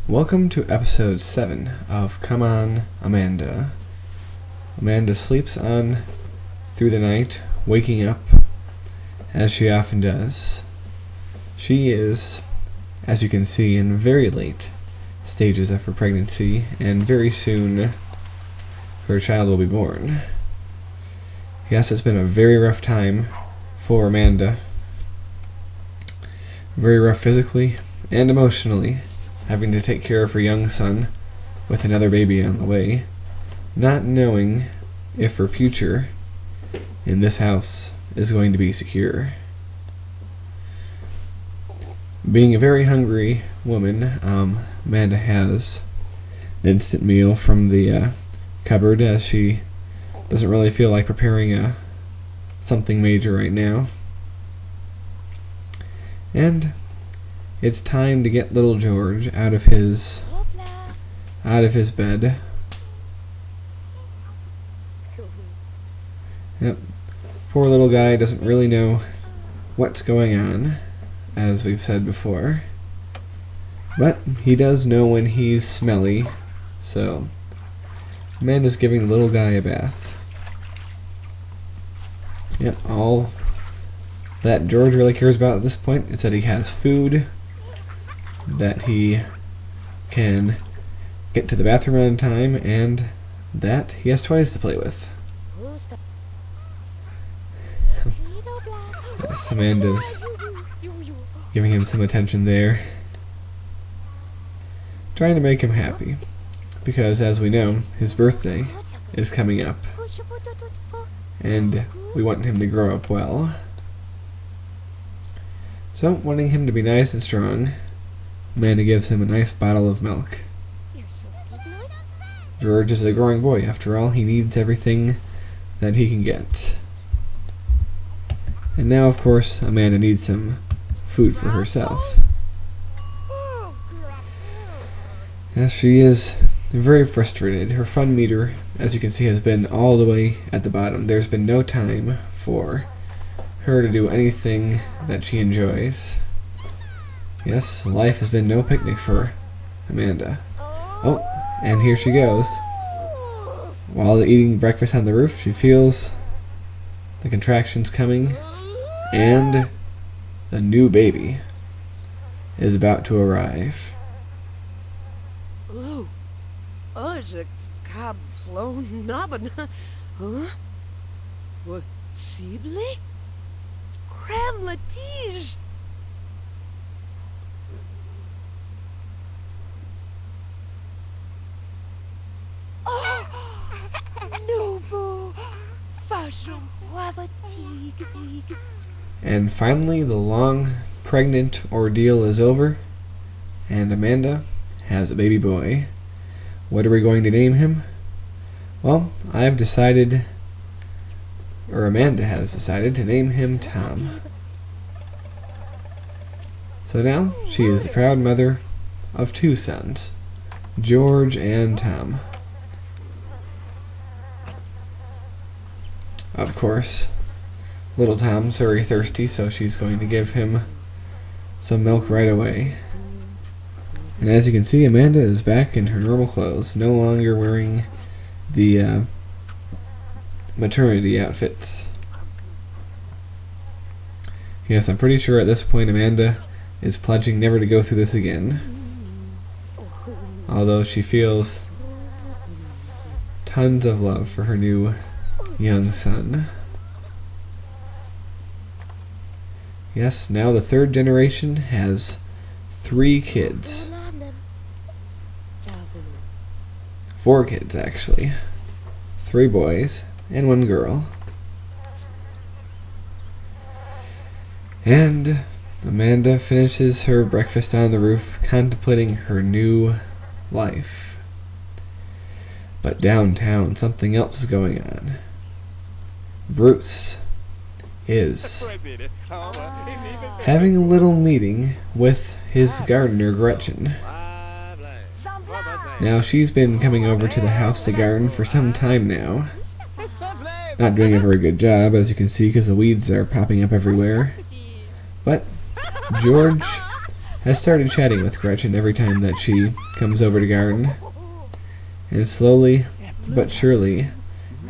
Welcome to episode 7 of Come On, Amanda. Amanda sleeps on through the night, waking up, as she often does. She is, as you can see, in very late stages of her pregnancy, and very soon her child will be born. Yes, it's been a very rough time for Amanda. Very rough physically and emotionally, having to take care of her young son with another baby on the way, not knowing if her future in this house is going to be secure. Being a very hungry woman, Amanda has an instant meal from the cupboard, as she doesn't really feel like preparing something major right now. And it's time to get little George out of his bed. Yep. Poor little guy doesn't really know what's going on, as we've said before. But he does know when he's smelly, so Amanda's giving the little guy a bath. Yep, all that George really cares about at this point is that he has food, that he can get to the bathroom on time, and that he has toys to play with. Yes, Amanda's giving him some attention there, trying to make him happy, because as we know, his birthday is coming up, and we want him to grow up well. So, wanting him to be nice and strong, Amanda gives him a nice bottle of milk. George is a growing boy. After all, he needs everything that he can get. And now, of course, Amanda needs some food for herself. Yes, she is very frustrated. Her fun meter, as you can see, has been all the way at the bottom. There's been no time for her to do anything that she enjoys. Yes, life has been no picnic for Amanda. Oh, and here she goes. While eating breakfast on the roof, she feels the contractions coming, and the new baby is about to arrive. Oh, je cab flown naben. Huh? Possible? Crème la tige. And finally, the long pregnant ordeal is over, and Amanda has a baby boy. What are we going to name him? Well, I've decided, or Amanda has decided, to name him Tom. So now, she is the proud mother of 2 sons, George and Tom. Of course, little Tom's very thirsty, so she's going to give him some milk right away. And as you can see, Amanda is back in her normal clothes, no longer wearing the maternity outfits. Yes, I'm pretty sure at this point Amanda is pledging never to go through this again, although she feels tons of love for her new young son. Yes, now the 3rd generation has 3 kids. 4 kids, actually. 3 boys and 1 girl. And Amanda finishes her breakfast on the roof, contemplating her new life. But downtown, something else is going on. Bruce is having a little meeting with his gardener, Gretchen. Now, she's been coming over to the house to garden for some time now. Not doing a very good job, as you can see, because the weeds are popping up everywhere. But George has started chatting with Gretchen every time that she comes over to garden. And slowly but surely,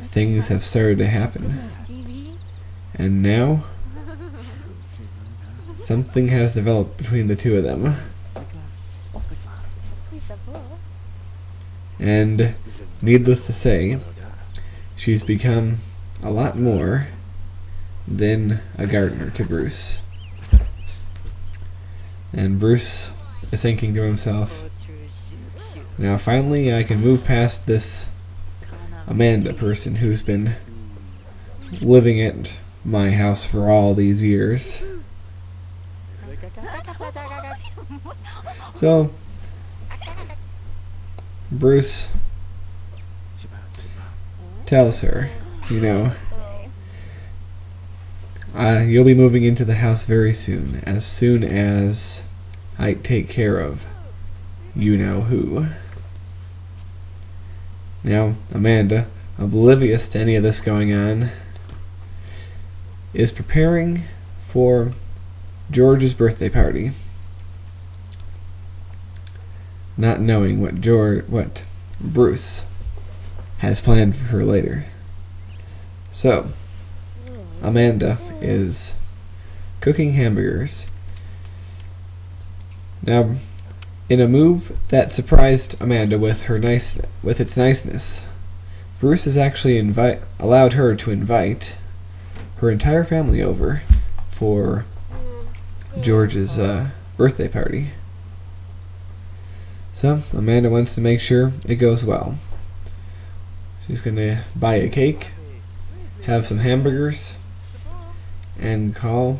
things have started to happen. And now, something has developed between the two of them. And needless to say, she's become a lot more than a gardener to Bruce. And Bruce is thinking to himself, now finally I can move past this Amanda person who's been living at my house for all these years. So, Bruce tells her, you know, you'll be moving into the house very soon as I take care of you-know-who. Now, Amanda, oblivious to any of this going on, is preparing for George's birthday party, not knowing what Bruce has planned for her later. So, Amanda is cooking hamburgers. Now, in a move that surprised Amanda with its niceness, Bruce has actually allowed her to invite her entire family over for George's birthday party. So, Amanda wants to make sure it goes well. She's going to buy a cake, have some hamburgers, and call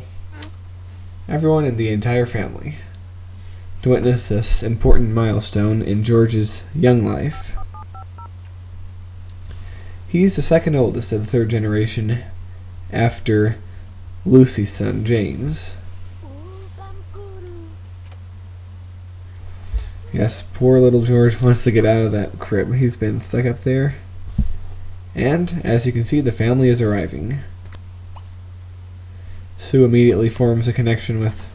everyone in the entire family to witness this important milestone in George's young life. He's the second oldest of the third generation after Lucy's son, James. Yes, poor little George wants to get out of that crib. He's been stuck up there. And, as you can see, the family is arriving. Sue immediately forms a connection with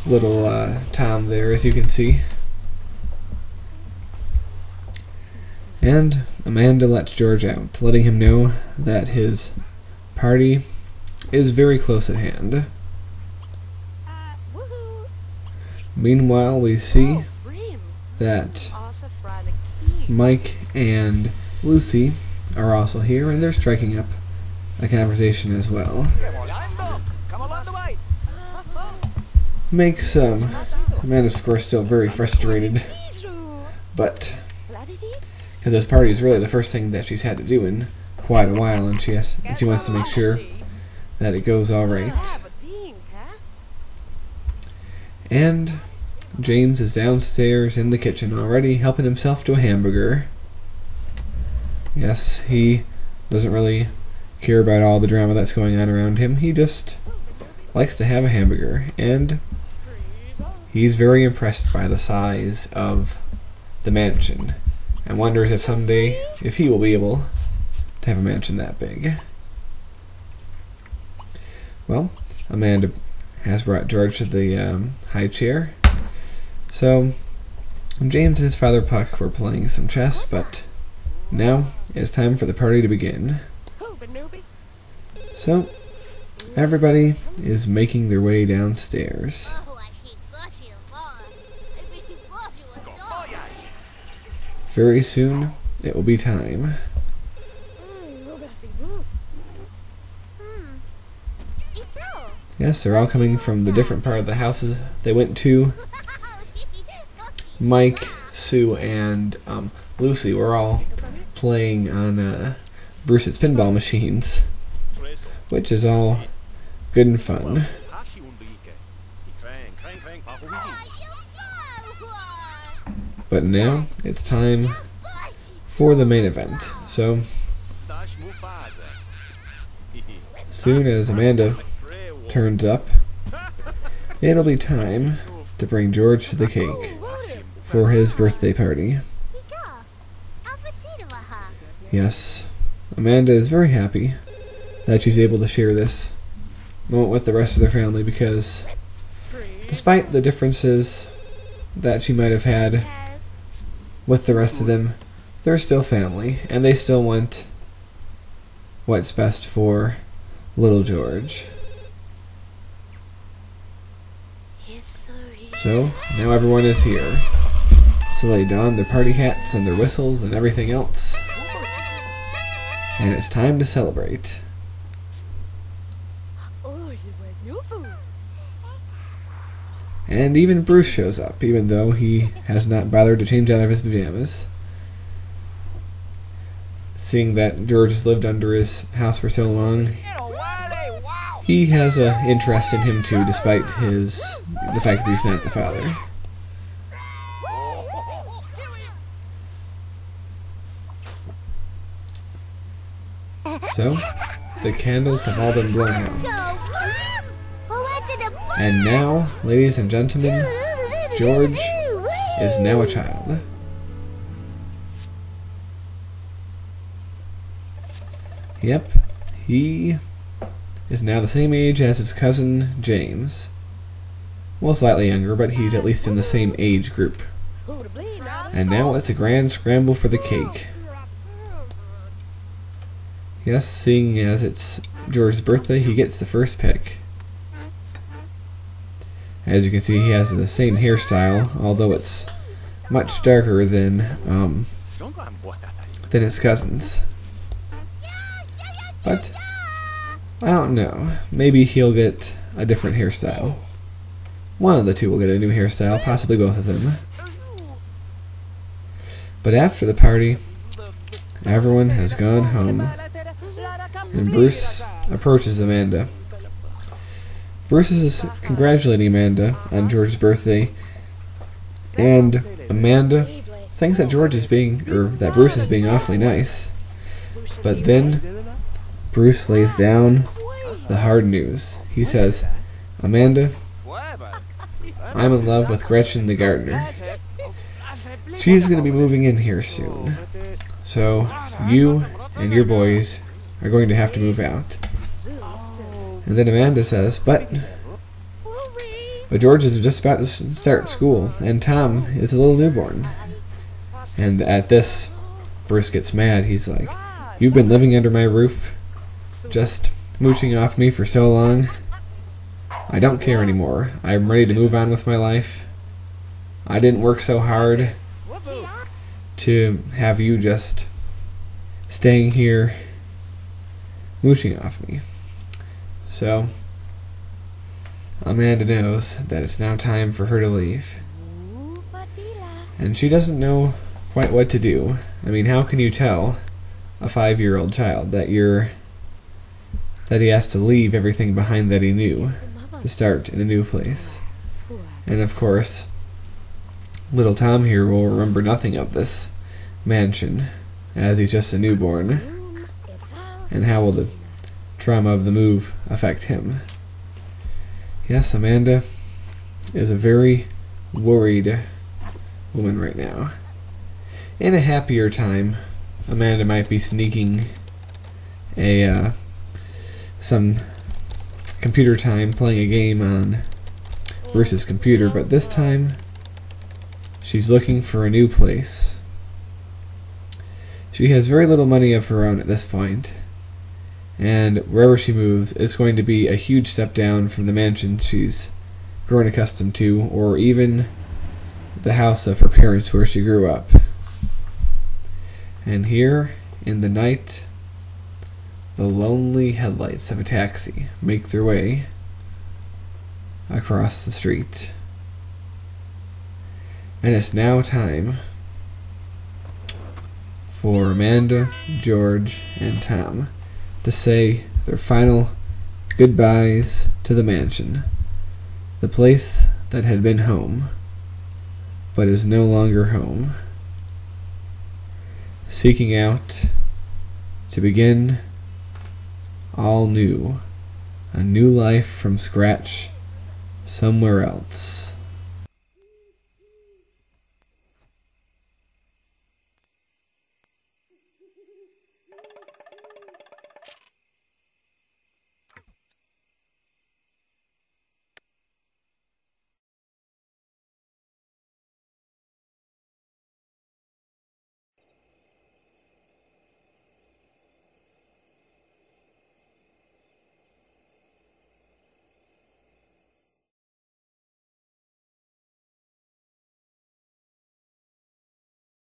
little Tom there, as you can see. And Amanda lets George out, letting him know that his party is very close at hand. Meanwhile, we see that Mike and Lucy are also here, and they're striking up a conversation as well. Makes Amanda's, of course, still very frustrated, but because this party is really the first thing that she's had to do in quite a while, and she wants to make sure that it goes all right. And James is downstairs in the kitchen already, helping himself to a hamburger. Yes, he doesn't really care about all the drama that's going on around him. He just likes to have a hamburger, and he's very impressed by the size of the mansion, and wonders if someday if he will be able to have a mansion that big. Well, Amanda has brought George to the high chair. So, James and his father Puck were playing some chess, but now it's time for the party to begin. So, everybody is making their way downstairs. Very soon, it will be time. Yes, they're all coming from the different part of the houses they went to. Mike, Sue, and Lucy were all playing on Bruce's pinball machines, which is all good and fun. But now it's time for the main event. So, soon as Amanda turns up, it'll be time to bring George to the cake for his birthday party. Yes, Amanda is very happy that she's able to share this moment with the rest of their family, because despite the differences that she might have had with the rest of them, they're still family, and they still want what's best for little George. So, now everyone is here. So they don their party hats and their whistles and everything else. And it's time to celebrate. And even Bruce shows up, even though he has not bothered to change out of his pajamas. Seeing that George has lived under his house for so long, he has an interest in him too, despite the fact that he's not the father. So, the candles have all been blown out. And now, ladies and gentlemen, George is now a child. Yep, he is now the same age as his cousin James. Well, slightly younger, but he's at least in the same age group. And now it's a grand scramble for the cake. Yes, seeing as it's George's birthday, he gets the first pick. As you can see, he has the same hairstyle, although it's much darker than his cousin's. But I don't know. Maybe he'll get a different hairstyle. One of the two will get a new hairstyle, possibly both of them. But after the party, everyone has gone home, and Bruce approaches Amanda. Bruce is congratulating Amanda on George's birthday, and Amanda thinks that that Bruce is being awfully nice. But then Bruce lays down the hard news. He says, "Amanda, I'm in love with Gretchen the gardener. She's going to be moving in here soon. So you and your boys are going to have to move out." And then Amanda says, but George is just about to start school, and Tom is a little newborn. And at this, Bruce gets mad. He's like, "You've been living under my roof, just mooching off me for so long. I don't care anymore. I'm ready to move on with my life. I didn't work so hard to have you just staying here mooching off me." So Amanda knows that it's now time for her to leave. And she doesn't know quite what to do. I mean, how can you tell a 5-year-old child that he has to leave everything behind that he knew to start in a new place? And of course, little Tom here will remember nothing of this mansion, as he's just a newborn. And how will the trauma of the move affect him? Yes, Amanda is a very worried woman right now. In a happier time, Amanda might be sneaking some computer time playing a game on Bruce's computer, but this time she's looking for a new place. She has very little money of her own at this point, and wherever she moves, it's going to be a huge step down from the mansion she's grown accustomed to, or even the house of her parents where she grew up. And here, in the night, the lonely headlights of a taxi make their way across the street. And it's now time for Amanda, George, and Tom to say their final goodbyes to the mansion, the place that had been home, but is no longer home, seeking out to begin all new, a new life from scratch somewhere else.